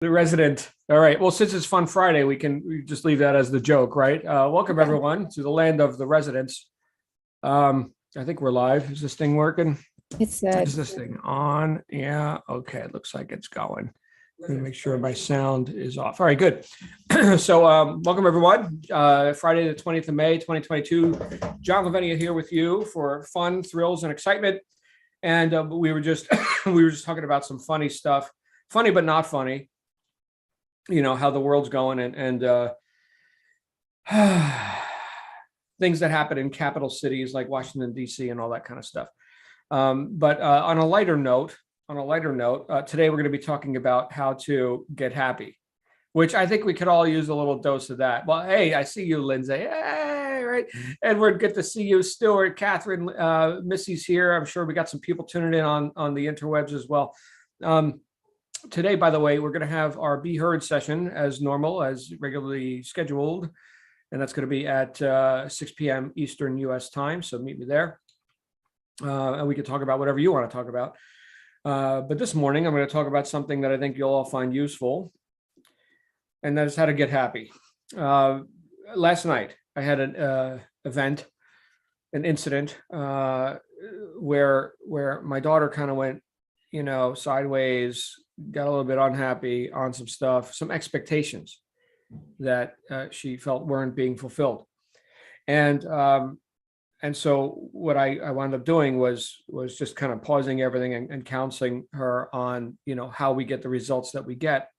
The resident. All right. Well, since it's Fun Friday, we just leave that as the joke, right? Welcome Okay. everyone to the land of the residents. I think we're live. Is this thing working? It said, Is this thing on? Yeah. Okay. It looks like it's going. Let me make sure my sound is off. All right. Good. So, welcome everyone. Friday the 20th of May, 2022. John Lavenia here with you for fun, thrills, and excitement. And we were just we were just talking about some funny stuff, funny but not funny. You know how the world's going and things that happen in capital cities like Washington D.C. and all that kind of stuff. But on a lighter note, today we're going to be talking about how to get happy, which I think we could all use a little dose of that. Well, hey, I see you, Lindsay. Hey, right, Edward, good to see you. Stuart, Catherine, Missy's here. I'm sure we got some people tuning in on the interwebs as well. Today, by the way, we're going to have our Be Heard session as normal, as regularly scheduled, and that's going to be at 6 p.m. Eastern U.S. time. So meet me there, and we can talk about whatever you want to talk about. But this morning, I'm going to talk about something that I think you'll all find useful, and that is how to get happy. Last night, I had an event, an incident where my daughter kind of went, sideways, got a little bit unhappy on some stuff, some expectations that she felt weren't being fulfilled. And so what I wound up doing was just kind of pausing everything and counseling her on, how we get the results that we get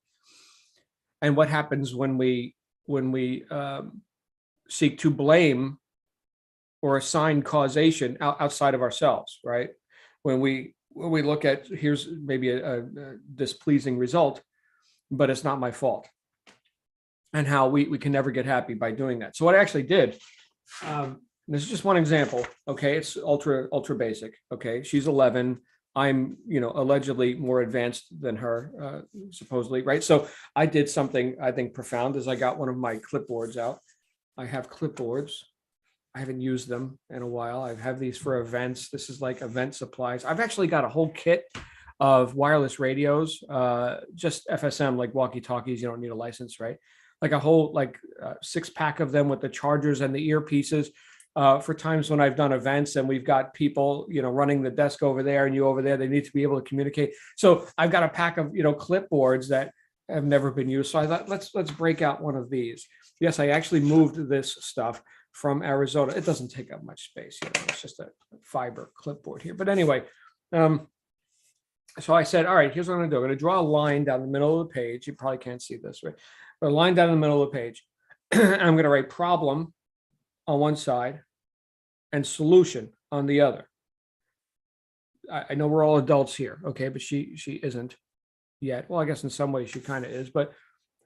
and what happens when we seek to blame or assign causation outside of ourselves, right? When we look at, here's maybe a displeasing result, but it's not my fault, and how we can never get happy by doing that. So what I actually did, this is just one example. Okay, it's ultra basic. Okay, she's 11. I'm allegedly more advanced than her, supposedly, right? So I did something I think profound. Is I got one of my clipboards out. I have clipboards. I haven't used them in a while. I have these for events. This is like event supplies. I've actually got a whole kit of wireless radios, just FSM, like walkie-talkies. You don't need a license, right? Like a whole 6-pack of them with the chargers and the earpieces for times when I've done events and we've got people, running the desk over there and you over there. They need to be able to communicate. So I've got a pack of, clipboards that have never been used. So I thought, let's break out one of these. Yes, I actually moved this stuff from Arizona. It doesn't take up much space. It's just a fiber clipboard here. But anyway, so I said, all right, here's what I'm going to do. I'm going to draw a line down the middle of the page. You probably can't see this, right? But a line down the middle of the page. And I'm going to write problem on one side and solution on the other. I know we're all adults here, okay, but she isn't yet. Well, I guess in some ways she kind of is. But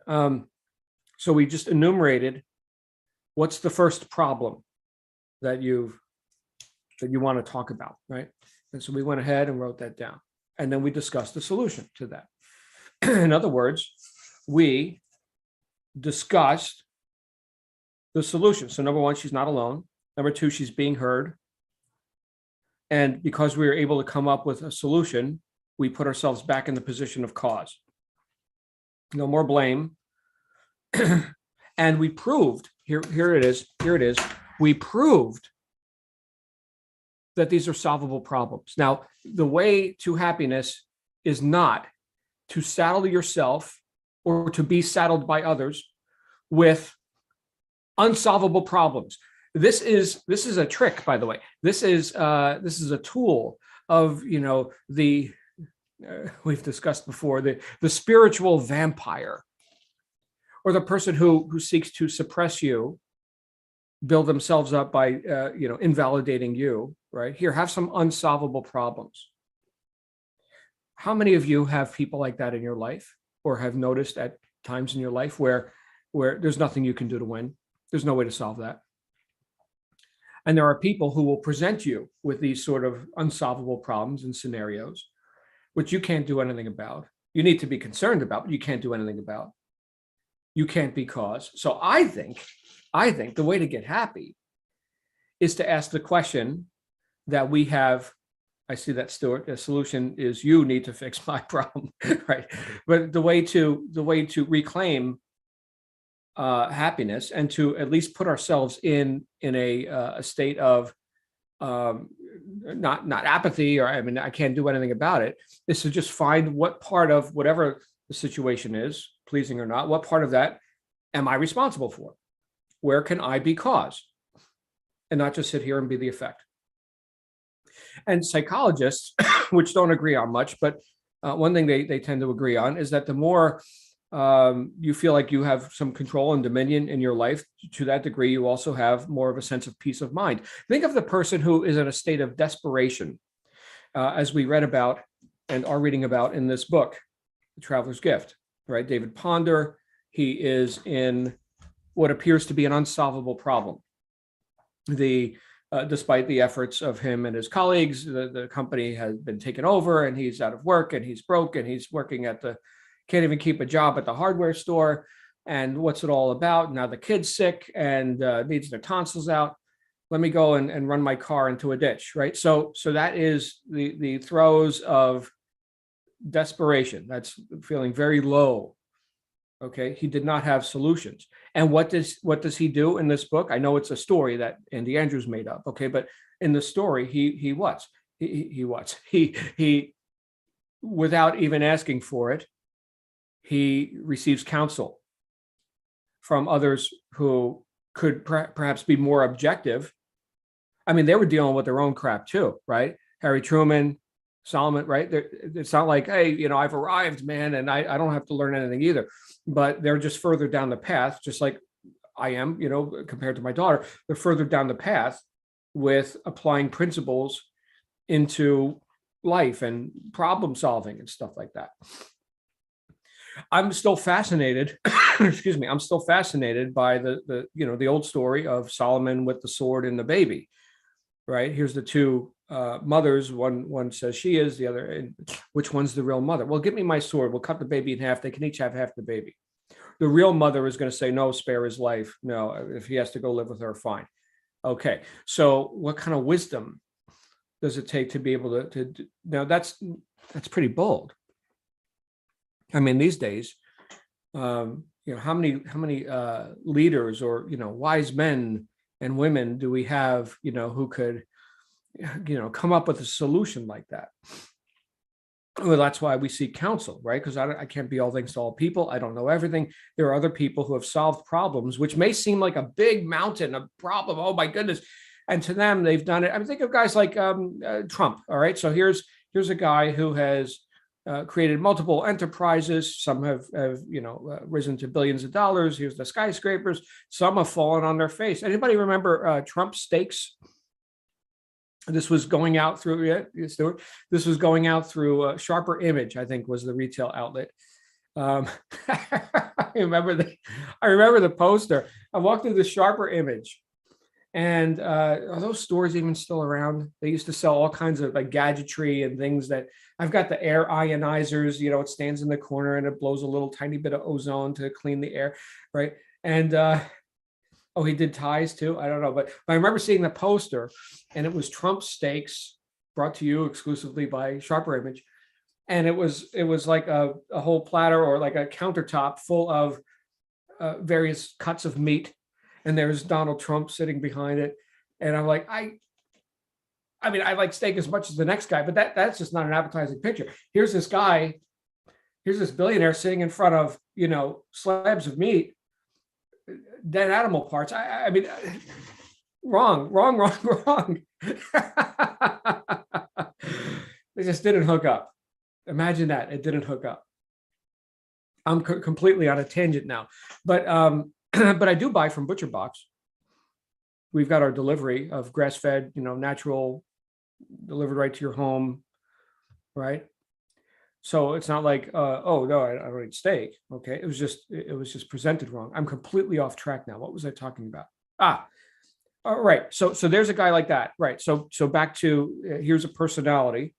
so we just enumerated what's the first problem that you want to talk about, right? And so we went ahead and wrote that down. And then we discussed the solution to that. In other words, we discussed the solution. So number one, she's not alone. Number two, she's being heard. And because we were able to come up with a solution, we put ourselves back in the position of cause. No more blame. And we proved, here it is, we proved that these are solvable problems. Now, the way to happiness is not to saddle yourself or to be saddled by others with unsolvable problems. This is a trick, by the way. This is a tool of, we've discussed before, the spiritual vampire, or the person who seeks to suppress you, build themselves up by invalidating you, right? Here, have some unsolvable problems. How many of you have people like that in your life, or have noticed at times in your life where there's nothing you can do to win? There's no way to solve that. And there are people who will present you with these sort of unsolvable problems and scenarios, which you can't do anything about. You need to be concerned about, but you can't do anything about. You can't be cause. So I think the way to get happy is to ask the question that we have I see that, Stuart. The solution is you need to fix my problem, right? But the way to reclaim happiness and to at least put ourselves in a state of not apathy, or I mean I can't do anything about it, is to just find what part of whatever the situation is, pleasing or not, what part of that am I responsible for? Where can I be cause? And not just sit here and be the effect. And psychologists, which don't agree on much, but one thing they tend to agree on is that the more you feel like you have some control and dominion in your life, to that degree, you also have more of a sense of peace of mind. Think of the person who is in a state of desperation, as we read about and are reading about in this book, The Traveler's Gift, right? David Ponder, he is in what appears to be an unsolvable problem. Despite the efforts of him and his colleagues, the company has been taken over and he's out of work and he's broke and he's working can't even keep a job at the hardware store. And what's it all about? Now the kid's sick and needs their tonsils out. Let me go and run my car into a ditch, right? So that is the throes of desperation. That's feeling very low. Okay, he did not have solutions. And what does he do in this book? I know it's a story that Andy Andrews made up. Okay, but in the story, he without even asking for it, he receives counsel from others who could perhaps be more objective. I mean, they were dealing with their own crap too, right? Harry Truman, Solomon, right? It's not like, hey, I've arrived, man, and I don't have to learn anything either. But they're just further down the path, just like I am, compared to my daughter. They're further down the path with applying principles into life and problem solving and stuff like that. I'm still fascinated. Excuse me. I'm still fascinated by the old story of Solomon with the sword and the baby. Right? Here's the two mothers. One says she is, the other, and which one's the real mother? Well, give me my sword. We'll cut the baby in half. They can each have half the baby. The real mother is going to say, no, spare his life. No, if he has to go live with her, fine. Okay. So what kind of wisdom does it take to be able to now that's pretty bold. I mean, these days, how many leaders or, wise men and women do we have, who could, come up with a solution like that? Well, that's why we seek counsel, right? Because I can't be all things to all people. I don't know everything. There are other people who have solved problems, which may seem like a big mountain, a problem. Oh my goodness. And to them, they've done it. I mean, think of guys like Trump. All right. So here's a guy who has created multiple enterprises. Some have risen to billions of dollars. Here's the skyscrapers. Some have fallen on their face. Anybody remember Trump steaks? This was going out through Stuart. This was going out through Sharper Image, I think, was the retail outlet. I remember the poster. I walked through the Sharper Image, and are those stores even still around? They used to sell all kinds of like gadgetry and things that I've got the air ionizers. It stands in the corner and it blows a little tiny bit of ozone to clean the air, right? And oh, he did ties too. I don't know, but I remember seeing the poster, and it was Trump steaks brought to you exclusively by Sharper Image, and it was like a whole platter or like a countertop full of various cuts of meat, and there's Donald Trump sitting behind it, and I'm like, I mean, I like steak as much as the next guy, but that's just not an appetizing picture. Here's this guy, here's this billionaire sitting in front of slabs of meat. Dead animal parts. I mean, wrong. They just didn't hook up. Imagine that. It didn't hook up. I'm completely on a tangent now, but but I do buy from Butcher Box. We've got our delivery of grass-fed, natural, delivered right to your home, right? So it's not like, oh no, I don't eat steak. Okay, it was just presented wrong. I'm completely off track now. What was I talking about? All right. So there's a guy like that, right? So back to here's a personality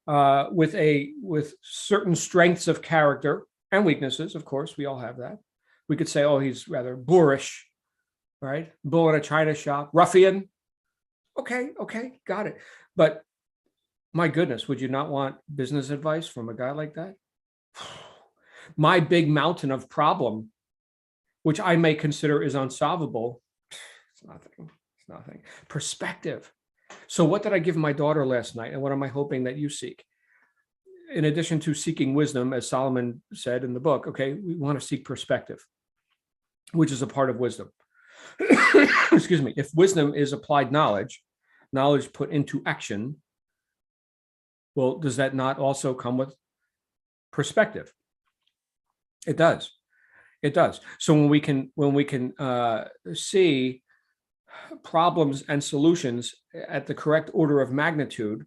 with certain strengths of character and weaknesses. Of course, we all have that. We could say, oh, he's rather boorish, right? Bull in a china shop, ruffian. Okay, got it. But My goodness, would you not want business advice from a guy like that? My big mountain of problem, which I may consider is unsolvable, it's nothing. It's nothing. Perspective. So what did I give my daughter last night? And what am I hoping that you seek? In addition to seeking wisdom, as Solomon said in the book, okay, we want to seek perspective, which is a part of wisdom. Excuse me. If wisdom is applied knowledge, knowledge put into action, well, does that not also come with perspective? It does. It does. So when we can see problems and solutions at the correct order of magnitude,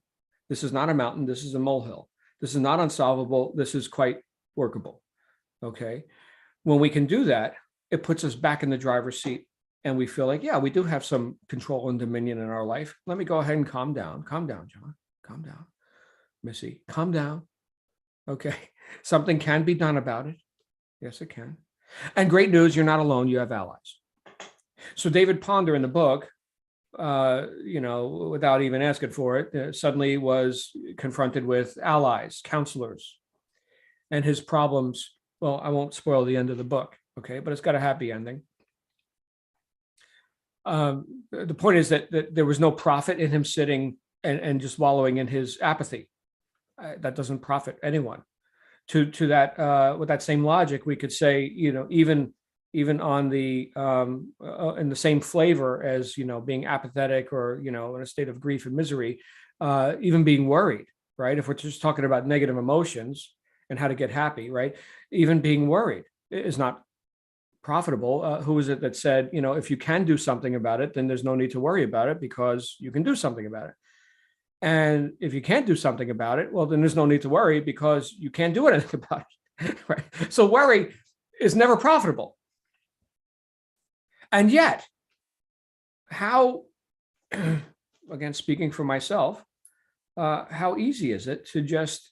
this is not a mountain. This is a molehill. This is not unsolvable. This is quite workable. Okay. When we can do that, it puts us back in the driver's seat, and we feel like, yeah, we do have some control and dominion in our life. Let me go ahead and calm down. Calm down, John. Calm down. Missy, calm down. Okay. Something can be done about it. Yes, it can. And great news, you're not alone. You have allies. So David Ponder in the book, without even asking for it, suddenly was confronted with allies, counselors, and his problems. Well, I won't spoil the end of the book, okay, but it's got a happy ending. The point is that there was no profit in him sitting and just wallowing in his apathy. That doesn't profit anyone. To that, with that same logic, we could say, even on the in the same flavor as being apathetic or in a state of grief and misery, even being worried, right? If we're just talking about negative emotions and how to get happy, right? Even being worried is not profitable. Who is it that said, if you can do something about it, then there's no need to worry about it because you can do something about it. And if you can't do something about it, well, then there's no need to worry because you can't do anything about it, right? So worry is never profitable. And yet, how, again, speaking for myself, how easy is it to just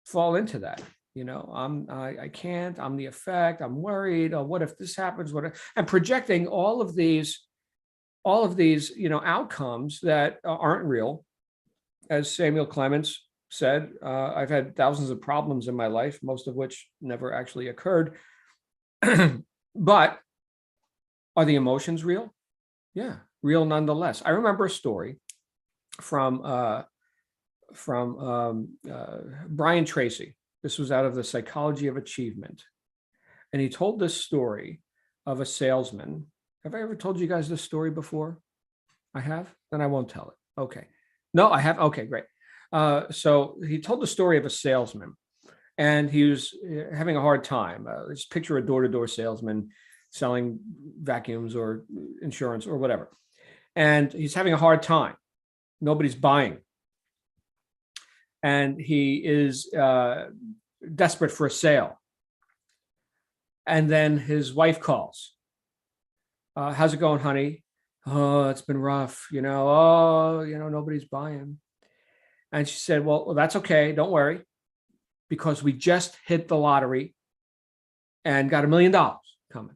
fall into that? I can't, I'm the effect, I'm worried, oh, what if this happens? And projecting all of these, outcomes that aren't real. As Samuel Clemens said, I've had thousands of problems in my life, most of which never actually occurred. But are the emotions real? Yeah, real nonetheless. I remember a story from Brian Tracy. This was out of The Psychology of Achievement. And he told this story of a salesman. Have I ever told you guys this story before? I have? Then I won't tell it. Okay. No, I have. Okay, great. So he told the story of a salesman, and he was having a hard time. Let's picture a door-to-door salesman selling vacuums or insurance or whatever. And he's having a hard time. Nobody's buying. And he is desperate for a sale. And then his wife calls. How's it going, honey? Oh, it's been rough, nobody's buying. And she said, well, that's okay. Don't worry, because we just hit the lottery and got $1 million coming.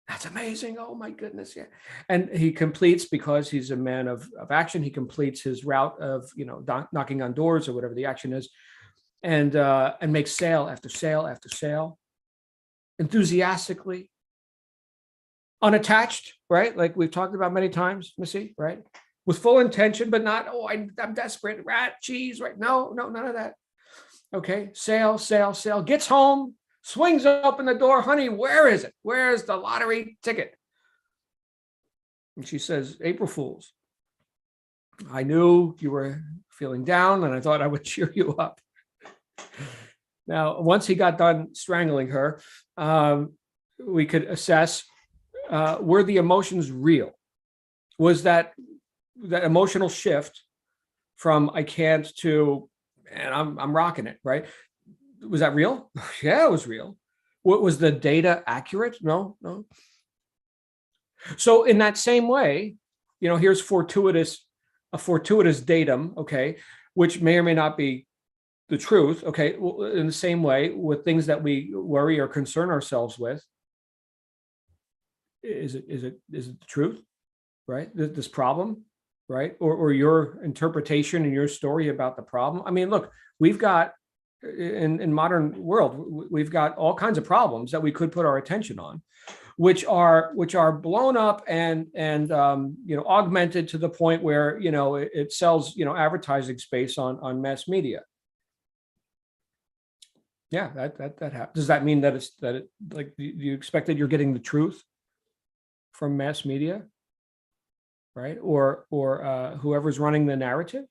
That's amazing. Oh my goodness. Yeah. And he completes, because he's a man of action, he completes his route of, knocking on doors or whatever the action is, and makes sale after sale after sale, enthusiastically, unattached, right? Like we've talked about many times, Missy, right? With full intention, but not, I'm desperate, rat, cheese, right? No, none of that. Okay, sale, gets home, swings open the door, honey, where is it? Where's the lottery ticket? And she says, April Fools. I knew you were feeling down and I thought I would cheer you up. Now, once he got done strangling her, we could assess, were the emotions real? Was that emotional shift from I can't to, and I'm rocking it, right? Was that real? Yeah, it was real. What was the data accurate? No. So in that same way, here's a fortuitous datum, okay, which may or may not be the truth. Okay, well, in the same way with things that we worry or concern ourselves with, is it the truth, right? This problem, right? Or your interpretation and your story about the problem. I mean, look, we've got in modern world, we've got all kinds of problems that we could put our attention on, which are blown up and augmented to the point where it sells advertising space on mass media. Yeah, that happens. Does that mean that it like, do you expect that you're getting the truth from mass media, right? Or whoever's running the narrative?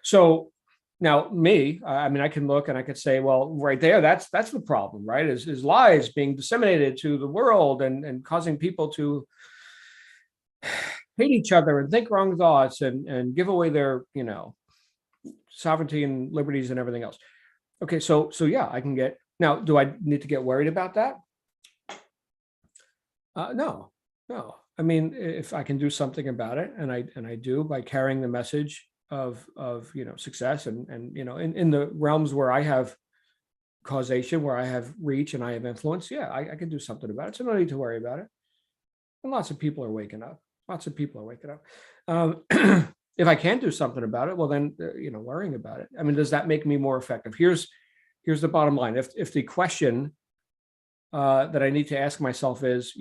So now I mean, I can look and I could say, well, right there, that's the problem, right? Is lies being disseminated to the world and causing people to hate each other and think wrong thoughts and give away their, sovereignty and liberties and everything else. Okay, so yeah, I can get now. Do I need to get worried about that? No. I mean, if I can do something about it, and I do by carrying the message of success and in the realms where I have causation, where I have reach and I have influence, yeah, I can do something about it. So no need to worry about it. And lots of people are waking up. If I can't do something about it, well then, worrying about it. I mean, does that make me more effective? Here's the bottom line. If the question that I need to ask myself is,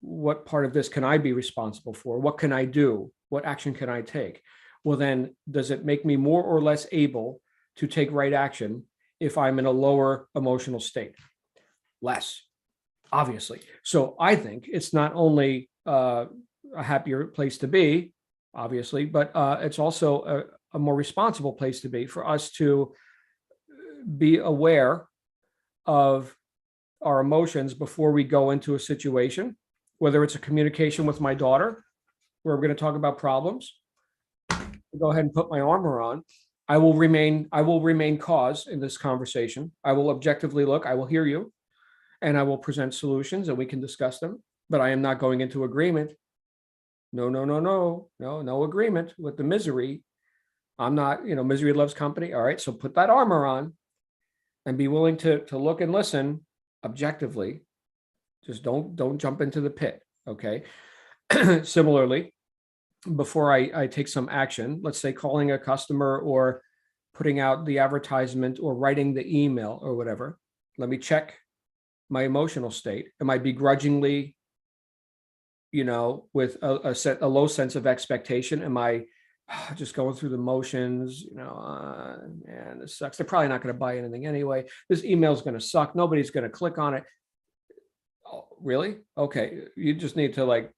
what part of this can I be responsible for? What can I do? What action can I take? Well, then does it make me more or less able to take right action if I'm in a lower emotional state? Less, obviously. So I think it's not only a happier place to be, obviously, but it's also a more responsible place to be for us to be aware of our emotions before we go into a situation, whether it's a communication with my daughter, where we're going to talk about problems. Go ahead and put my armor on. I will remain cause in this conversation. I will objectively look, I will hear you, and I will present solutions and we can discuss them, but I am not going into agreement. No agreement with the misery. I'm not, misery loves company. All right. So put that armor on and be willing to look and listen objectively. Just don't jump into the pit. Okay. Similarly, before I take some action, let's say calling a customer or putting out the advertisement or writing the email or whatever, let me check my emotional state. Am I begrudgingly, with a low sense of expectation? Am I just going through the motions? Man, this sucks. They're probably not going to buy anything anyway. This email is going to suck. Nobody's going to click on it. Oh, really? Okay. You just need to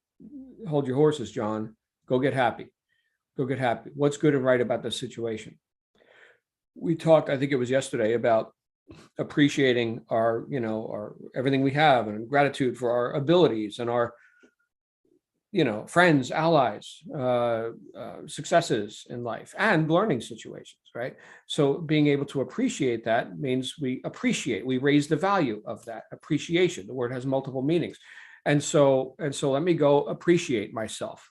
hold your horses, John. Go get happy. What's good and right about this situation? We talked, I think it was yesterday, about appreciating our everything we have and gratitude for our abilities and our, friends, allies, successes in life and learning situations, right? So being able to appreciate that means we raise the value of that appreciation. The word has multiple meanings. And so let me go appreciate myself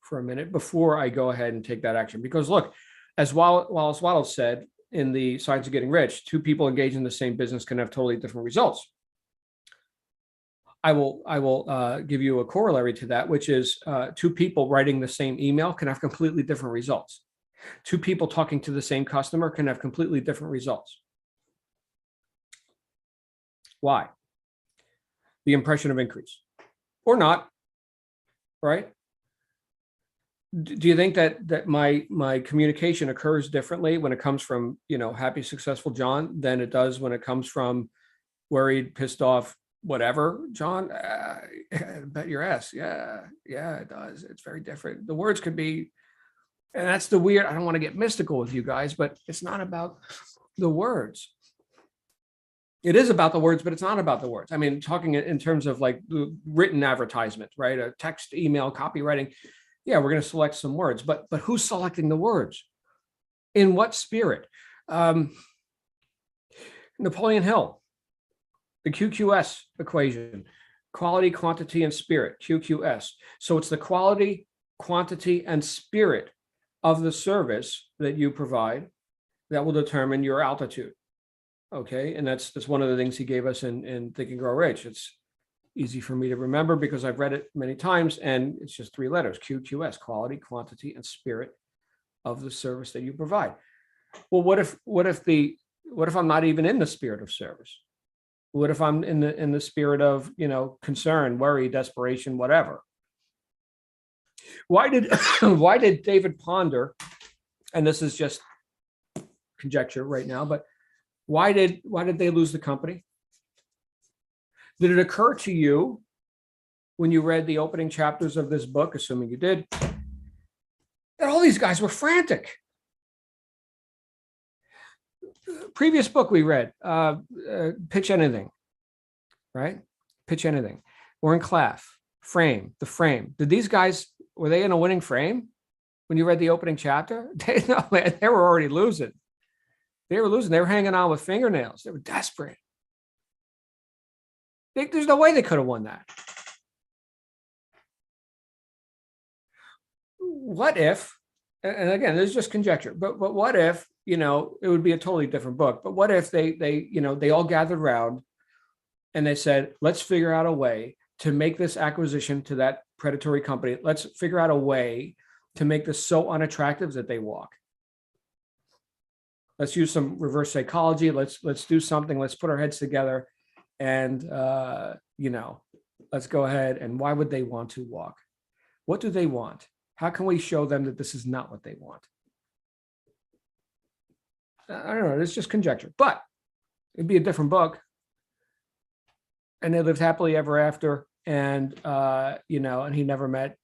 for a minute before I go ahead and take that action. Because look, as Wallace Wattles said in The Science of Getting Rich, two people engaged in the same business can have totally different results. I will give you a corollary to that, which is two people writing the same email can have completely different results. Two people talking to the same customer can have completely different results. Why? The impression of increase or not, right? Do you think that my communication occurs differently when it comes from, happy, successful John than it does when it comes from worried, pissed off, whatever John? Bet your ass. Yeah, it does. It's very different. The words could be, and that's the weird, I don't want to get mystical with you guys, but it's not about the words. It is about the words, but it's not about the words. I mean, talking in terms of the written advertisement, right? A text, email, copywriting. Yeah, we're going to select some words, but who's selecting the words? In what spirit? Napoleon Hill, the QQS equation, quality, quantity, and spirit, QQS. So it's the quality, quantity, and spirit of the service that you provide that will determine your altitude. Okay, and that's one of the things he gave us in Think and Grow Rich. It's easy for me to remember because I've read it many times, and it's just 3 letters: QQS, quality, quantity, and spirit of the service that you provide. Well, what if I'm not even in the spirit of service? What if I'm in the spirit of, concern, worry, desperation, whatever? Why did why did David ponder, and this is just conjecture right now, but why did they lose the company? Did it occur to you when you read the opening chapters of this book, assuming you did, that all these guys were frantic? Previous book we read, Pitch Anything, right? Pitch Anything. Warren Claff, Frame, The Frame. Did these guys, were they in a winning frame when you read the opening chapter? They were already losing. They were losing. They were hanging on with fingernails. They were desperate. There's no way they could have won that. What if, and again, this is just conjecture, but what if, it would be a totally different book, but what if they all gathered around and they said, let's figure out a way to make this acquisition to that predatory company. Let's figure out a way to make this so unattractive that they walk. Let's use some reverse psychology. Let's do something. Let's put our heads together and, let's go ahead. And why would they want to walk? What do they want? How can we show them that this is not what they want? I don't know. It's just conjecture, but it'd be a different book. And they lived happily ever after. And, and he never met,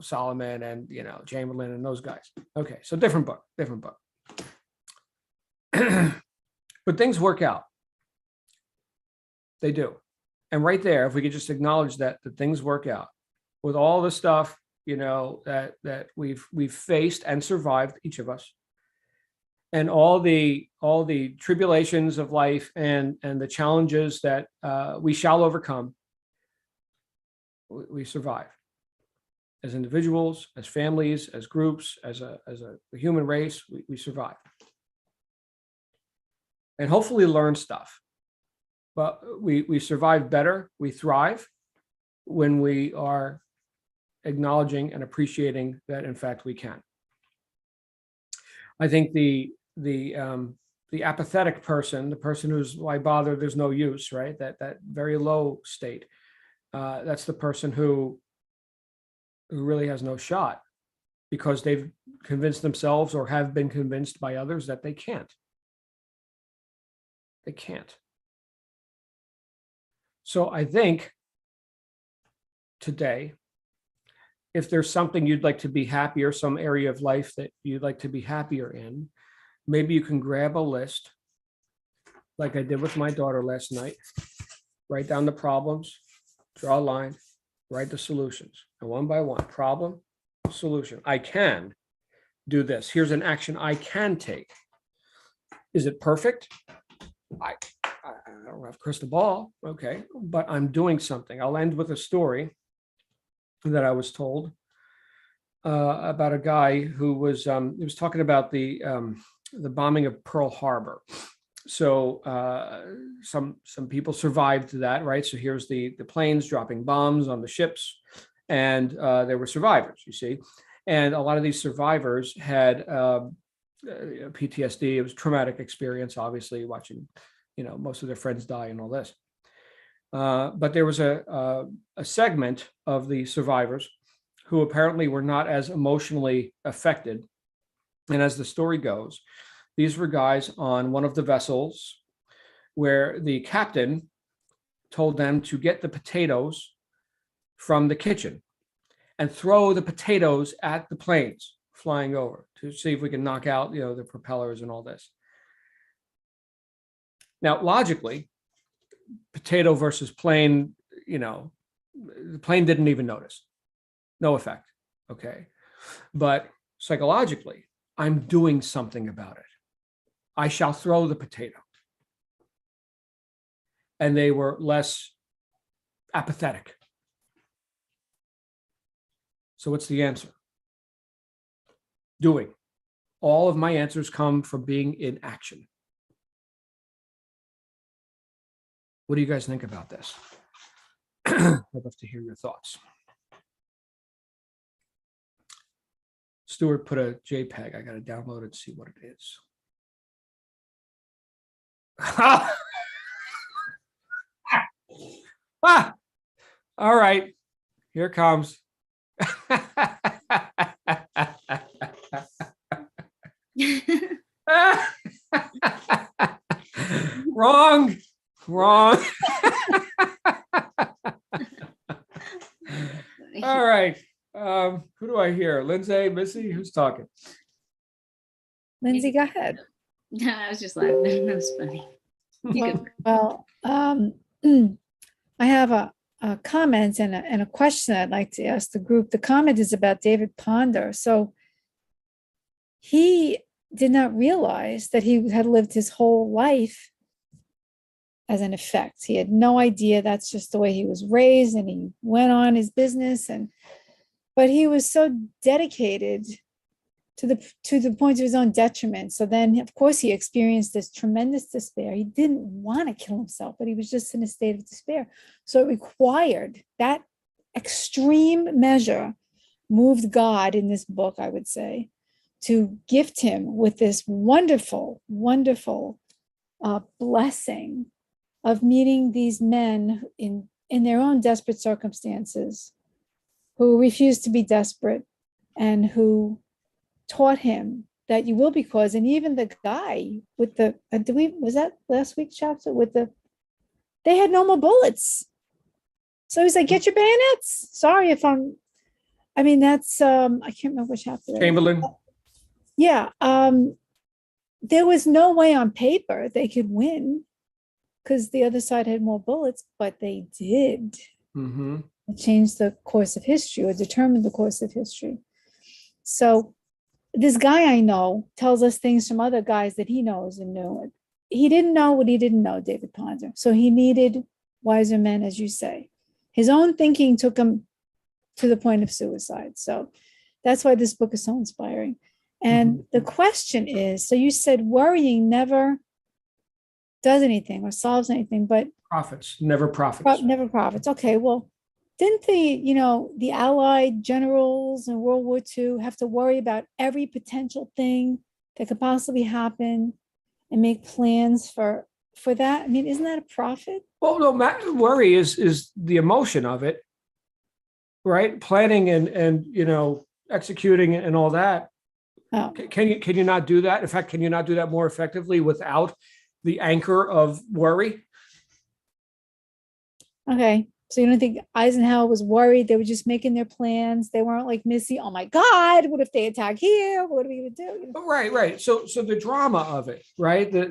Solomon and, Chamberlain and those guys. Okay. So different book. But things work out. They do. And right there, if we could just acknowledge that things work out with all the stuff, that we've faced and survived, each of us, and all the tribulations of life and the challenges that we shall overcome, we survive as individuals, as families, as groups, as a human race. We survive, and hopefully learn stuff. But we survive better. We thrive when we are acknowledging and appreciating that, in fact, we can. I think the apathetic person, the person who's why bother, there's no use, right? That very low state. That's the person who really has no shot because they've convinced themselves or have been convinced by others that they can't. They can't. So I think today, if there's something you'd like to be happier, some area of life that you'd like to be happier in, maybe you can grab a list like I did with my daughter last night, write down the problems, draw a line, write the solutions, and one by one, problem, solution. I can do this. Here's an action I can take. Is it perfect? I don't have a crystal ball, okay, but I'm doing something. I'll end with a story that I was told about a guy who was he was talking about the bombing of Pearl Harbor. So some people survived that, right? So here's the planes dropping bombs on the ships, and there were survivors, you see, and a lot of these survivors had PTSD. It was a traumatic experience, obviously, watching most of their friends die and all this. But there was a segment of the survivors who apparently were not as emotionally affected. And as the story goes, these were guys on one of the vessels where the captain told them to get the potatoes from the kitchen and throw the potatoes at the planes flying over to see if we can knock out, the propellers and all this. Now, logically, potato versus plane, the plane didn't even notice. No effect. Okay. But psychologically, I'm doing something about it. I shall throw the potato. And they were less apathetic. So what's the answer? Doing. All of my answers come from being in action. What do you guys think about this? I'd love to hear your thoughts. Stuart put a JPEG. I got to download it and see what it is. All right, here it comes. Wrong. All right. Who do I hear? Lindsay, Missy, who's talking? Lindsay, go ahead. No, I was just laughing. That was funny. Well, I have a comment and a question I'd like to ask the group. The comment is about David Ponder. So he did not realize that he had lived his whole life as an effect. He had no idea that's just the way he was raised, and he went on his business, but he was so dedicated to the point of his own detriment. So then, of course, he experienced this tremendous despair. He didn't want to kill himself, but he was just in a state of despair. So it required that extreme measure, moved God in this book, I would say, to gift him with this wonderful, wonderful blessing of meeting these men in their own desperate circumstances, who refused to be desperate and who taught him that you will be caused. And even the guy with the, was that last week's chapter they had no more bullets. So he's like, get your bayonets. Sorry if that's, I can't remember which chapter. Chamberlain. Yeah. There was no way on paper they could win because the other side had more bullets, but they did. Mm-hmm. It changed the course of history, or determined the course of history. So this guy I know tells us things from other guys that he knows and knew. He didn't know what he didn't know, David Ponder. So he needed wiser men, as you say. His own thinking took him to the point of suicide. So that's why this book is so inspiring. And the question is, so you said worrying never does anything or solves anything, but Profits, never profits. never profits. Okay, well, didn't the Allied generals in World War II have to worry about every potential thing that could possibly happen and make plans for that? I mean, isn't that a profit? Well, no, worry is the emotion of it, right? Planning and executing and all that. Oh. Can you not do that? In fact, can you not do that more effectively without the anchor of worry? Okay. So you don't think Eisenhower was worried? They were just making their plans. They weren't like Missy, oh my God, what if they attack here? What are we gonna do? Right. So the drama of it, right? The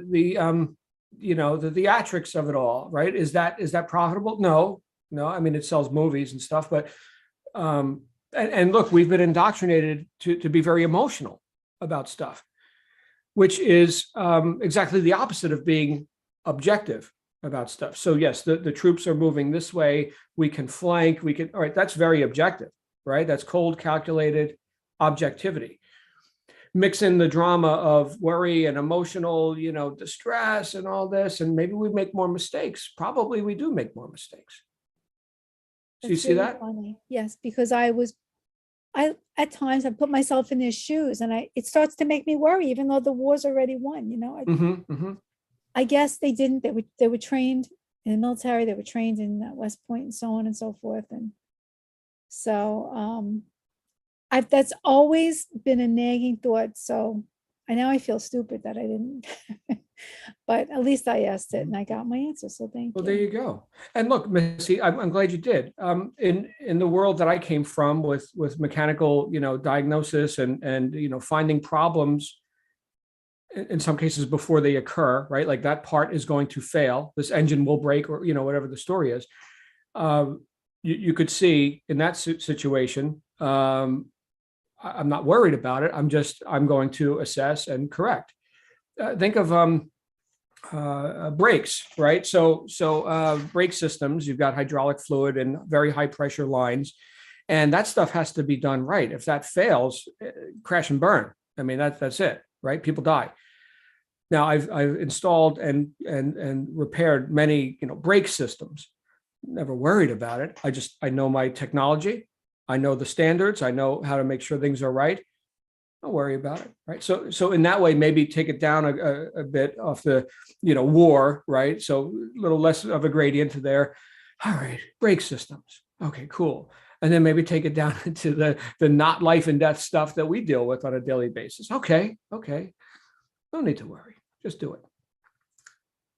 theatrics of it all, right? Is that profitable? No. I mean, it sells movies and stuff, but and look, we've been indoctrinated to be very emotional about stuff, which is exactly the opposite of being objective about stuff. So yes, the troops are moving this way. We can flank. All right, that's very objective, right? That's cold, calculated objectivity. Mix in the drama of worry and emotional, distress and all this, and maybe we make more mistakes. Probably we do make more mistakes. So you see really that? funny. Yes, because I at times I put myself in their shoes, and it starts to make me worry, even though the war's already won. I guess they didn't. They were trained in the military. They were trained in West Point and so on and so forth. And so that's always been a nagging thought. So I feel stupid that I didn't, but at least I asked it and I got my answer. So thank you. Well, there you go. And look, Missy, I'm glad you did. In the world that I came from with mechanical, diagnosis and finding problems in some cases before they occur, right? Like that part is going to fail. This engine will break, or whatever the story is. You could see in that situation. I'm not worried about it. I'm going to assess and correct. Think of brakes, right? So brake systems, you've got hydraulic fluid and very high pressure lines, and that stuff has to be done right. If that fails, crash and burn. I mean, that's it, right? People die. Now I've installed and repaired many brake systems never worried about it. I know my technology. I know the standards. I know how to make sure things are right. Don't worry about it, right? So in that way, maybe take it down a bit off the, war, right? So a little less of a gradient there. All right, brake systems. Okay, cool. And then maybe take it down into the not life and death stuff that we deal with on a daily basis. Okay. No need to worry. Just do it.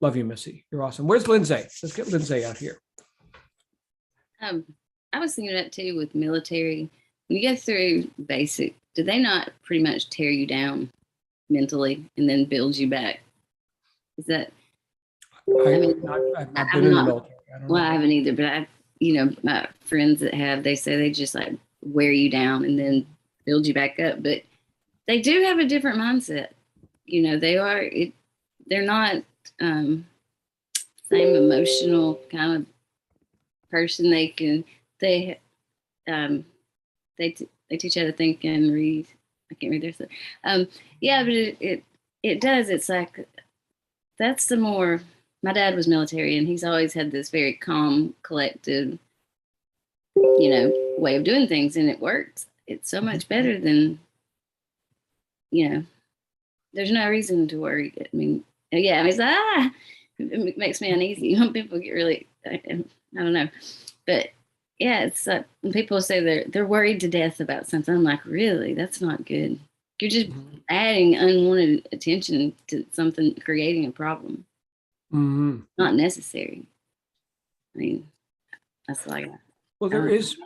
Love you, Missy. You're awesome. Where's Lindsay? Let's get Lindsay out here. I was thinking that too with military. When you go through basic, do they not pretty much tear you down mentally and then build you back? Is that? I've not been in the military. I don't know. I haven't either, but my friends that have, they say they just like wear you down and then build you back up. But they do have a different mindset. They're not same emotional kind of person. They teach you how to think and read. I can't read their stuff. Yeah, but it does. It's like, that's the more, my dad was military and he's always had this very calm, collected, way of doing things, and it works. It's so much better than, there's no reason to worry. I mean, it's like, it makes me uneasy when people get really, I don't know. But yeah, it's like when people say they're worried to death about something, I'm like, really? That's not good. You're just adding unwanted attention to something, creating a problem. Mm-hmm. Not necessary. I mean, that's like. Well, there is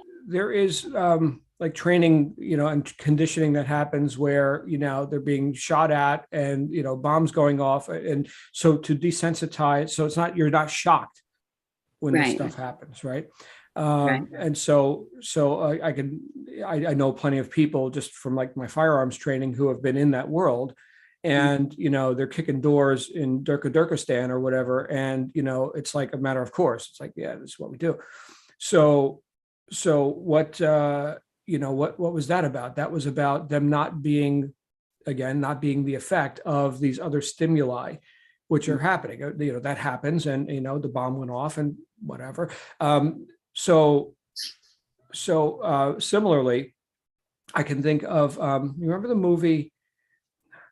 like training, and conditioning that happens where, they're being shot at and, bombs going off. And so to desensitize, so you're not shocked when this stuff happens. Right. And so I know plenty of people just from like my firearms training who have been in that world, and, they're kicking doors in Turkmenistan or whatever. And, it's like a matter of course. It's like, yeah, this is what we do. So what, what was that about? That was about them not being the effect of these other stimuli, which are happening. That happens, and, the bomb went off and whatever. So similarly, I can think of, you remember the movie,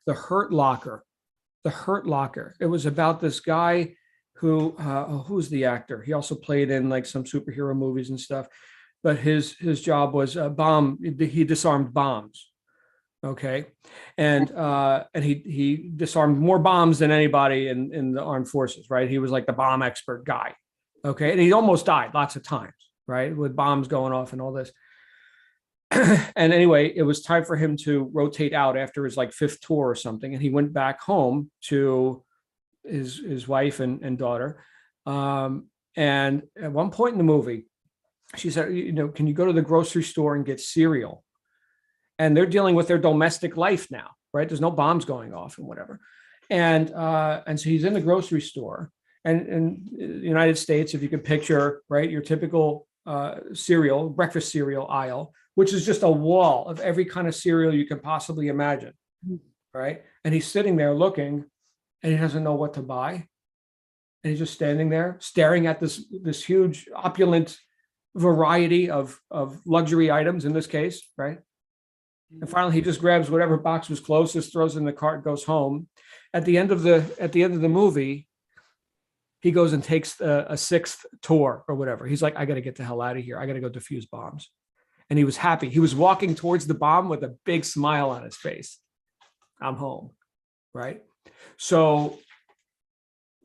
The Hurt Locker? The Hurt Locker. It was about this guy who's the actor? He also played in like some superhero movies and stuff, but his job was he disarmed bombs. Okay. And he disarmed more bombs than anybody in the armed forces, right? He was like the bomb expert guy. Okay. And he almost died lots of times, right? With bombs going off and all this. And anyway, it was time for him to rotate out after his like 5th tour or something. And he went back home to his wife and daughter. And at one point in the movie, she said, can you go to the grocery store and get cereal? And they're dealing with their domestic life now, right? There's no bombs going off and whatever. And so he's in the grocery store, and in the United States, if you could picture, right, your typical breakfast cereal aisle, which is just a wall of every kind of cereal you can possibly imagine, right? And he's sitting there looking, and he doesn't know what to buy. And he's just standing there staring at this huge opulent variety of luxury items in this case, right? And finally, he just grabs whatever box was closest, throws in the cart, goes home. At the end of the movie, he goes and takes a 6th tour or whatever. He's like, I got to get the hell out of here. I got to go defuse bombs. And he was happy. He was walking towards the bomb with a big smile on his face. I'm home, right? So,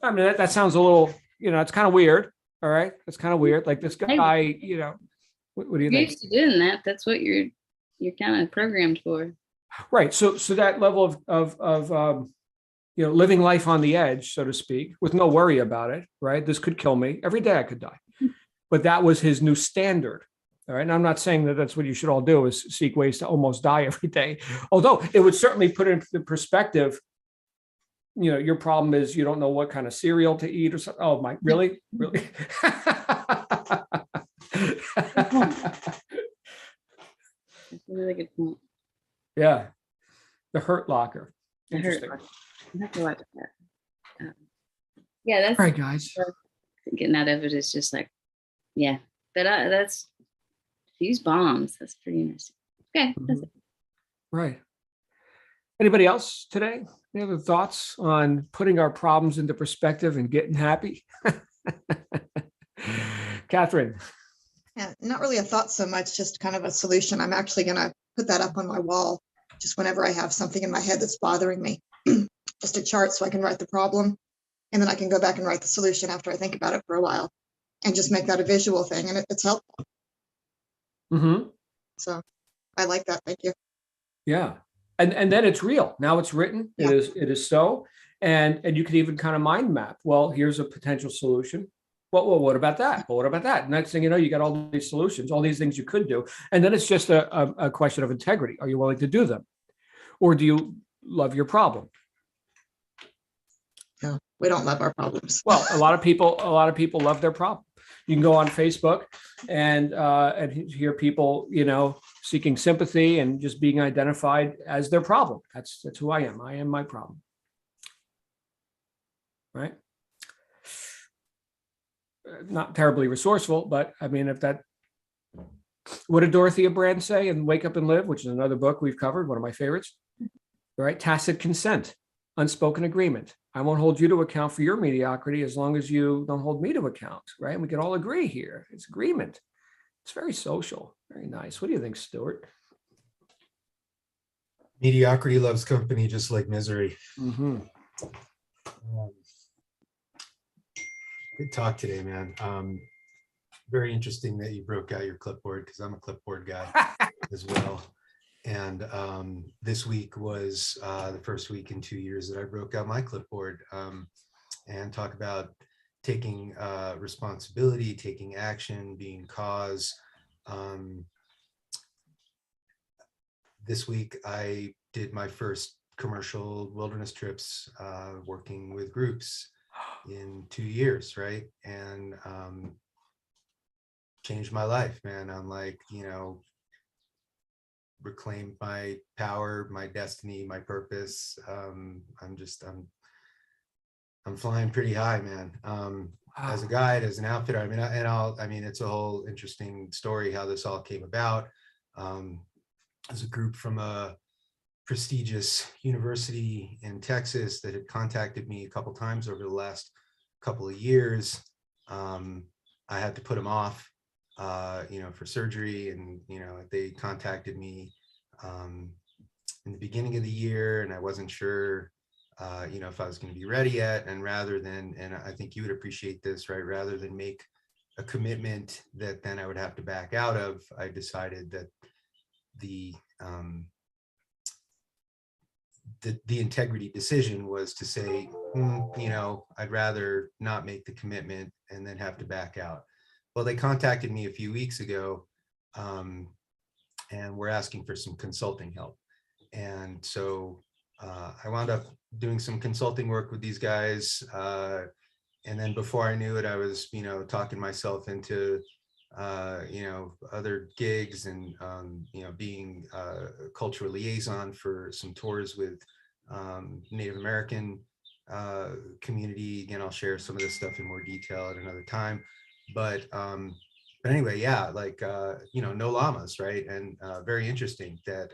I mean, that sounds a little, it's kind of weird. All right, it's kind of weird. Like this guy, what do you think? You're used to doing that. That's what you're kind of programmed for. Right. So that level of living life on the edge, so to speak, with no worry about it. Right. This could kill me. Every day I could die. But that was his new standard. All right. And I'm not saying that that's what you should all do, is seek ways to almost die every day. Although it would certainly put into perspective, your problem is you don't know what kind of cereal to eat or something. Oh my, really? That's a really good point. Yeah. The Hurt Locker. The Hurt Interesting. Locker. I have to watch that. Yeah, that's all right, guys. Getting out of it is just like yeah, but that's use bombs. That's pretty interesting. Okay, that's it. Right. Anybody else today? Any other thoughts on putting our problems into perspective and getting happy? Catherine. Yeah, not really a thought so much, just kind of a solution. I'm actually going to put that up on my wall just whenever I have something in my head that's bothering me. Just a chart so I can write the problem, and then I can go back and write the solution after I think about it for a while, and just make that a visual thing, and it's helpful. Mm-hmm. So I like that. Thank you. Yeah. And then it's real. Now it's written. Yeah. It is so. And you can even kind of mind map. Well, here's a potential solution. Well, what about that? Well, what about that? Next thing you know, you got all these solutions, all these things you could do. And then it's just a question of integrity. Are you willing to do them? Or do you love your problem? No, we don't love our problems. Well, a lot of people love their problem. You can go on Facebook and hear people, seeking sympathy and just being identified as their problem. That's who I am. I am my problem. Right? Not terribly resourceful, but I mean, what did Dorothea Brand say in Wake Up and Live, which is another book we've covered, one of my favorites, right? Tacit consent, unspoken agreement. I won't hold you to account for your mediocrity as long as you don't hold me to account, right? And we can all agree here. It's agreement. It's very social, very nice. What do you think, Stuart? Mediocrity loves company, just like misery. Mm-hmm. Good talk today, man. Very interesting that you broke out your clipboard, because I'm a clipboard guy as well. And this week was the first week in 2 years that I broke out my clipboard and talk about taking responsibility, taking action, being cause. This week I did my first commercial wilderness trips, working with groups in 2 years, right? And changed my life, man. I'm like, reclaimed my power, my destiny, my purpose. I'm flying pretty high, man. As a guide, as an outfitter, I mean, it's a whole interesting story how this all came about. As a group from a prestigious university in Texas that had contacted me a couple times over the last couple of years. I had to put them off, for surgery, and they contacted me in the beginning of the year, and I wasn't sure, if I was going to be ready yet. And rather than, and I think you would appreciate this, right? Rather than make a commitment that then I would have to back out of, I decided that the integrity decision was to say, I'd rather not make the commitment and then have to back out. Well, they contacted me a few weeks ago, and were asking for some consulting help. And so I wound up doing some consulting work with these guys. And then before I knew it, I was, talking myself into, other gigs and, being a cultural liaison for some tours with Native American community. Again, I'll share some of this stuff in more detail at another time. But anyway, yeah, like, no llamas, right? And very interesting that,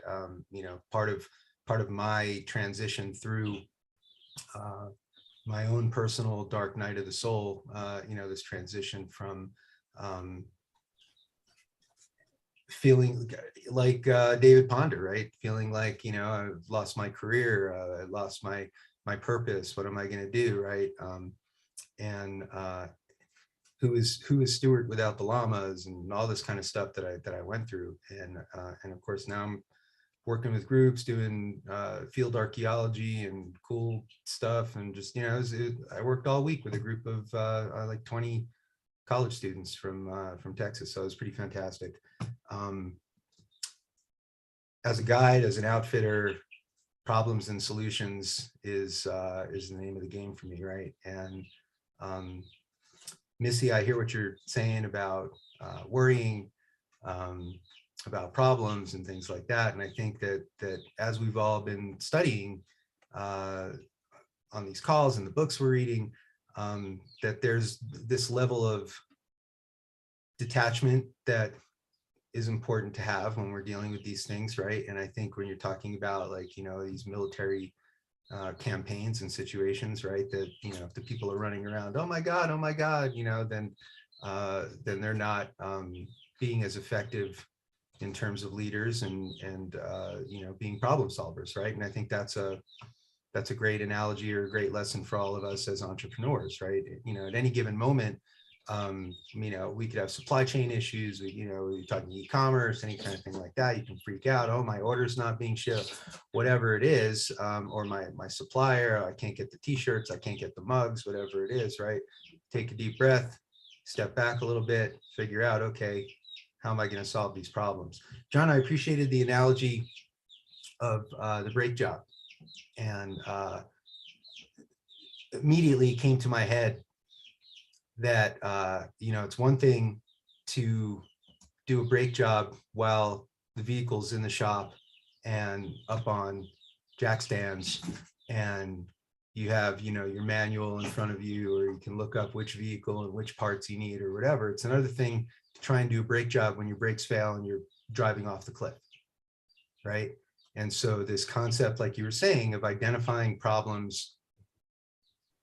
part of my transition through my own personal dark night of the soul, this transition from feeling like David Ponder, right? Feeling like, I've lost my career, I lost my purpose. What am I going to do, right? And who is Stuart without the llamas, and all this kind of stuff that I went through. And of course now I'm working with groups, doing field archaeology and cool stuff, and just I worked all week with a group of like 20 college students from Texas, so it was pretty fantastic. As a guide, as an outfitter, problems and solutions is the name of the game for me, right? And Missy, I hear what you're saying about worrying about problems and things like that. And I think that as we've all been studying on these calls and the books we're reading, that there's this level of detachment that is important to have when we're dealing with these things, right? And I think when you're talking about like, you know, these military campaigns and situations, right, that, you know, if the people are running around, oh my God, you know, then they're not being as effective in terms of leaders and you know, being problem solvers, right? And I think that's a great analogy or a great lesson for all of us as entrepreneurs, right? You know, at any given moment, you know, we could have supply chain issues, you know, you're talking e-commerce, any kind of thing like that. You can freak out. Oh, my order's not being shipped, whatever it is, or my supplier, I can't get the t-shirts, I can't get the mugs, whatever it is, right? Take a deep breath, step back a little bit, figure out, okay, how am I going to solve these problems? John, I appreciated the analogy of the brake job, and immediately came to my head that, you know, it's one thing to do a brake job while the vehicle's in the shop and up on jack stands, and you have, you know, your manual in front of you, or you can look up which vehicle and which parts you need or whatever. It's another thing to try and do a brake job when your brakes fail and you're driving off the cliff, right? And so this concept, like you were saying, of identifying problems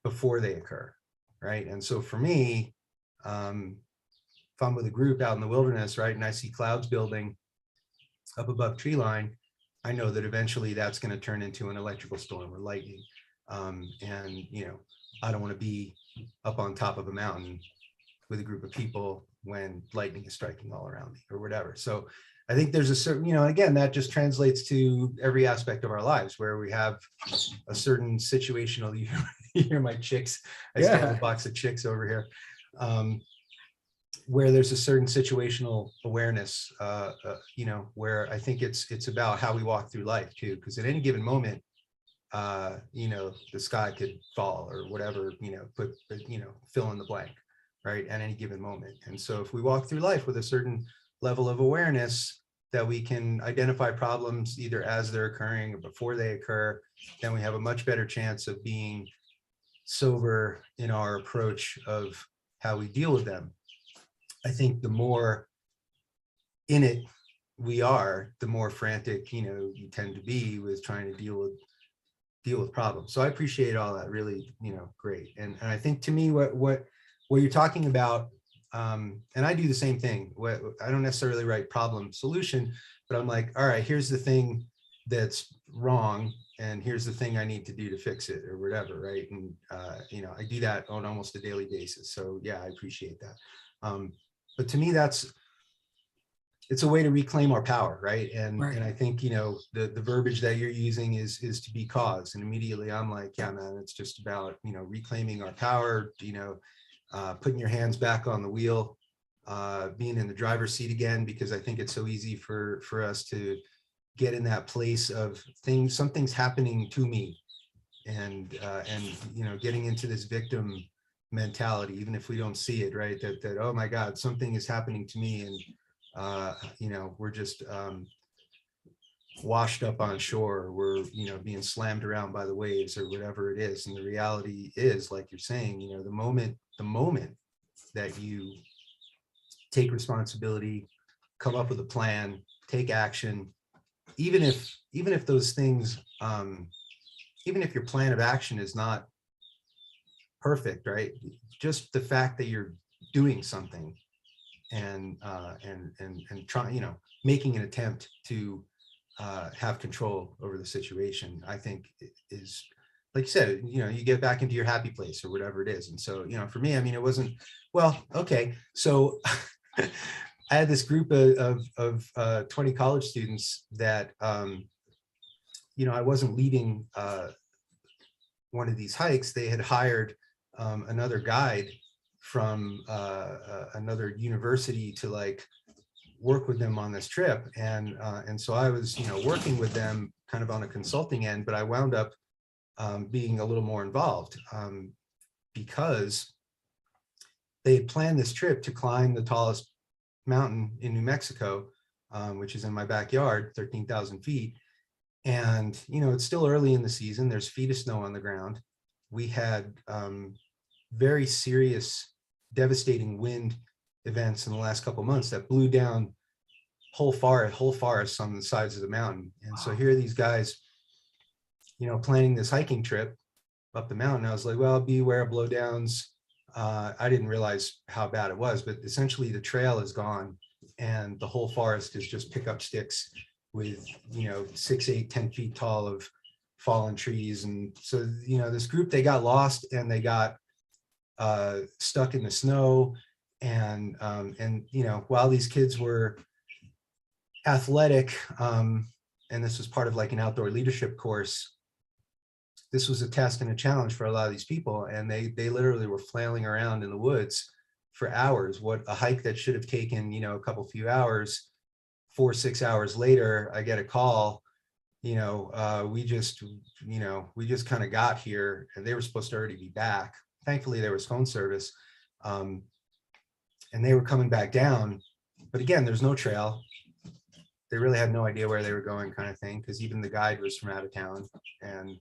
before they occur, right? And so for me, if I'm with a group out in the wilderness, right, and I see clouds building up above tree line, I know that eventually that's going to turn into an electrical storm or lightning. And, you know, I don't want to be up on top of a mountain with a group of people when lightning is striking all around me or whatever. So I think there's a certain, you know, again, that just translates to every aspect of our lives where we have a certain situational, you hear my chicks, I still have a box of chicks over here, where there's a certain situational awareness, you know, where I think it's about how we walk through life too, because at any given moment, you know, the sky could fall or whatever, you know, fill in the blank, right, at any given moment. And so if we walk through life with a certain level of awareness that we can identify problems either as they're occurring or before they occur, then we have a much better chance of being sober in our approach of how we deal with them. I think the more in it we are, the more frantic, you know, you tend to be with trying to deal with problems. So I appreciate all that, really, you know, great. And I think to me, what you're talking about, and I do the same thing. I don't necessarily write problem solution, but I'm like, all right, here's the thing that's wrong, and here's the thing I need to do to fix it or whatever, right? And you know, I do that on almost a daily basis. So yeah, I appreciate that. But to me, it's a way to reclaim our power, right? And I think, you know, the verbiage that you're using is to be cause. And immediately I'm like, yeah, man, it's just about, you know, reclaiming our power, you know, putting your hands back on the wheel, being in the driver's seat again, because I think it's so easy for us to get in that place of something's happening to me, and you know, getting into this victim mentality, even if we don't see it, right? That oh my God, something is happening to me, and you know, we're just washed up on shore, we're, you know, being slammed around by the waves or whatever it is. And the reality is, like you're saying, you know, the moment that you take responsibility, come up with a plan, take action, even if those things, even if your plan of action is not perfect, right? Just the fact that you're doing something and trying, you know, making an attempt to have control over the situation, I think is, like you said, you know, you get back into your happy place or whatever it is. And so, you know, for me, I mean, it wasn't, well, okay. So I had this group of 20 college students that, you know, I wasn't leading one of these hikes. They had hired another guide from another university to like work with them on this trip. And so I was, you know, working with them kind of on a consulting end, but I wound up being a little more involved because they had planned this trip to climb the tallest mountain in New Mexico, which is in my backyard, 13,000 feet. And, you know, it's still early in the season. There's feet of snow on the ground. We had very serious, devastating wind events in the last couple of months that blew down whole forests on the sides of the mountain. And so here are these guys, planning this hiking trip up the mountain. I was like, well, beware of blowdowns. I didn't realize how bad it was, but essentially the trail is gone and the whole forest is just pickup sticks with, 6, 8, 10 feet tall of fallen trees. And so, this group, they got lost and they got stuck in the snow. And while these kids were athletic, and this was part of like an outdoor leadership course, this was a test and a challenge for a lot of these people. And they literally were flailing around in the woods for hours. What a hike that should have taken, a few hours, 4 or 6 hours later, I get a call, we just kind of got here and they were supposed to already be back. Thankfully there was phone service, and they were coming back down. But again, there's no trail. They really had no idea where they were going, kind of thing, because even the guide was from out of town. And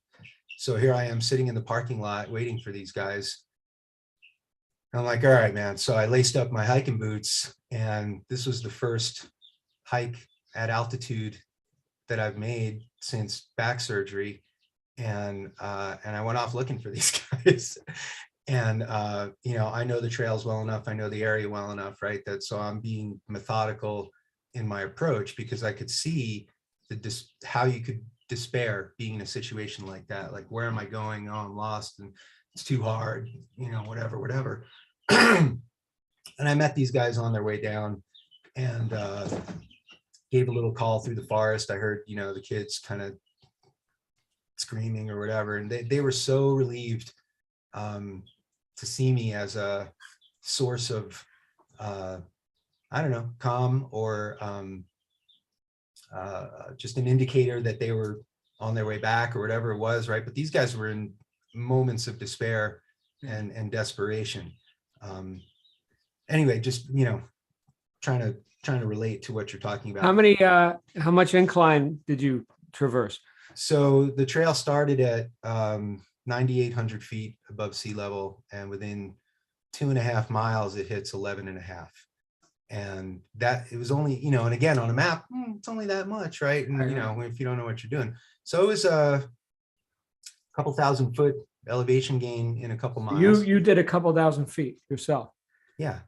so here I am sitting in the parking lot waiting for these guys. I'm like, all right, man. So I laced up my hiking boots, and this was the first hike at altitude that I've made since back surgery. And I went off looking for these guys. And I know the trails well enough. I know the area well enough, right? So I'm being methodical in my approach, because I could see how you could despair being in a situation like that. Like, where am I going? Oh, I'm lost and it's too hard, whatever. And I met these guys on their way down and gave a little call through the forest. I heard, the kids kind of screaming or whatever. And they were so relieved to see me as a source of, calm, or just an indicator that they were on their way back or whatever it was, right? But these guys were in moments of despair and desperation. Anyway, just trying to relate to what you're talking about. How much incline did you traverse? So the trail started at 9,800 feet above sea level, and within 2.5 miles it hits 11.5. And that it was only, and again on a map, it's only that much, right? And if you don't know what you're doing. So it was a couple 1,000-foot elevation gain in a couple miles. You did a couple 1,000 feet yourself. Yeah,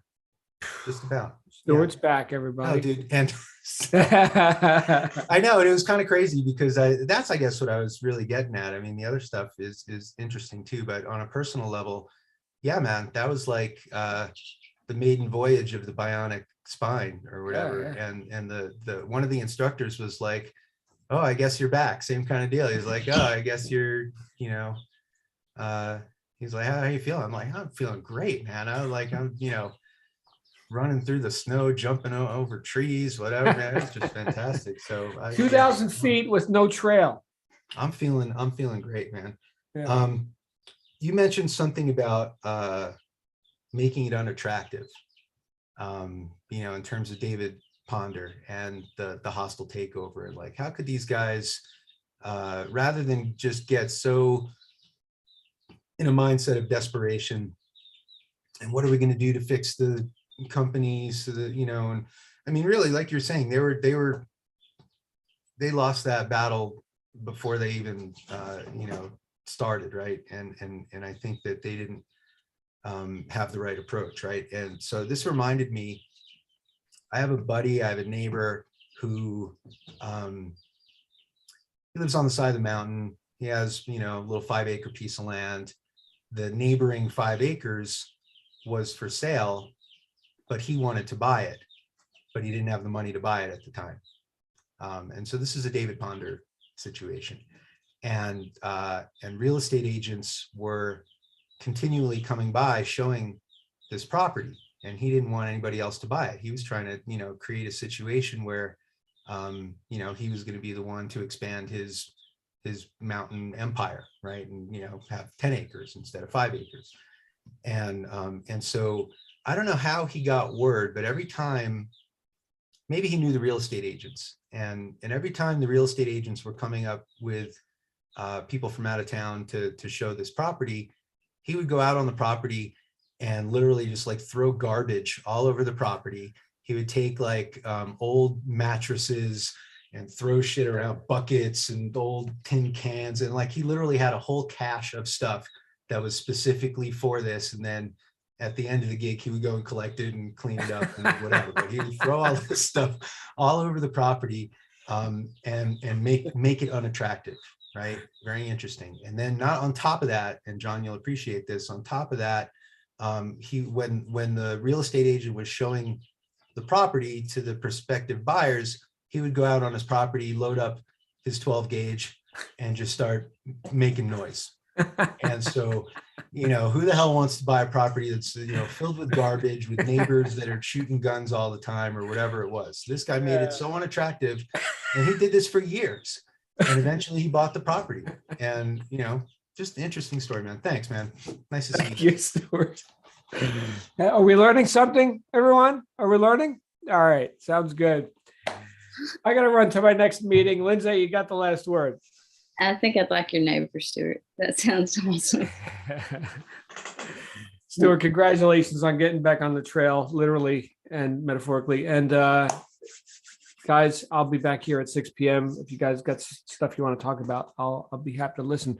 just about. Stewart's back, everybody. Oh, dude. And I know, and it was kind of crazy because that's, I guess, what I was really getting at. I mean, the other stuff is interesting too, but on a personal level, yeah, man, that was like the maiden voyage of the bionic spine or whatever. Yeah. And the one of the instructors was like, oh, I guess you're back. Same kind of deal. He's like, oh, I guess you're, he's like, how are you feeling? I'm like, I'm feeling great, man. I'm running through the snow, jumping over trees, whatever, man. It's just fantastic. So 2,000 feet with no trail. I'm feeling great, man. Yeah. You mentioned something about making it unattractive, in terms of David Ponder and the hostile takeover. Like, how could these guys, rather than just get so in a mindset of desperation, and what are we going to do to fix the companies, so that, and I mean, really, like you're saying, they lost that battle before they even started, right? And I think that they didn't have the right approach, right? And so this reminded me, I have a neighbor who he lives on the side of the mountain. He has a little 5-acre piece of land. The neighboring 5 acres was for sale, but he wanted to buy it, but he didn't have the money to buy it at the time. And so this is a David Ponder situation. And real estate agents were continually coming by showing this property, and he didn't want anybody else to buy it. He was trying to, create a situation where, he was going to be the one to expand his mountain empire, right? And, have 10 acres instead of 5 acres. And so I don't know how he got word, but every time, maybe he knew the real estate agents, and every time the real estate agents were coming up with people from out of town to show this property, he would go out on the property and literally just like throw garbage all over the property. He would take like old mattresses and throw shit around, buckets and old tin cans. And like, he literally had a whole cache of stuff that was specifically for this. And then at the end of the gig, he would go and collect it and clean it up and whatever. But he would throw all this stuff all over the property, and make it unattractive, right? Very interesting. And then not on top of that, and John, you'll appreciate this, on top of that, when the real estate agent was showing the property to the prospective buyers, he would go out on his property, load up his 12 gauge and just start making noise. And so, you know, who the hell wants to buy a property that's, you know, filled with garbage, with neighbors that are shooting guns all the time or whatever it was. This guy made it so unattractive, and he did this for years. And eventually he bought the property. And, you know, just an interesting story, man. Thanks, man. Nice to see Thank you. you, Stuart. Are we learning something, everyone? Are we learning? All right, sounds good. I got to run to my next meeting. Lindsay, you got the last word. I think I'd like your neighbor, Stuart. That sounds awesome. Stuart, congratulations on getting back on the trail, literally and metaphorically. And guys, I'll be back here at 6 p.m. If you guys got stuff you want to talk about, I'll be happy to listen.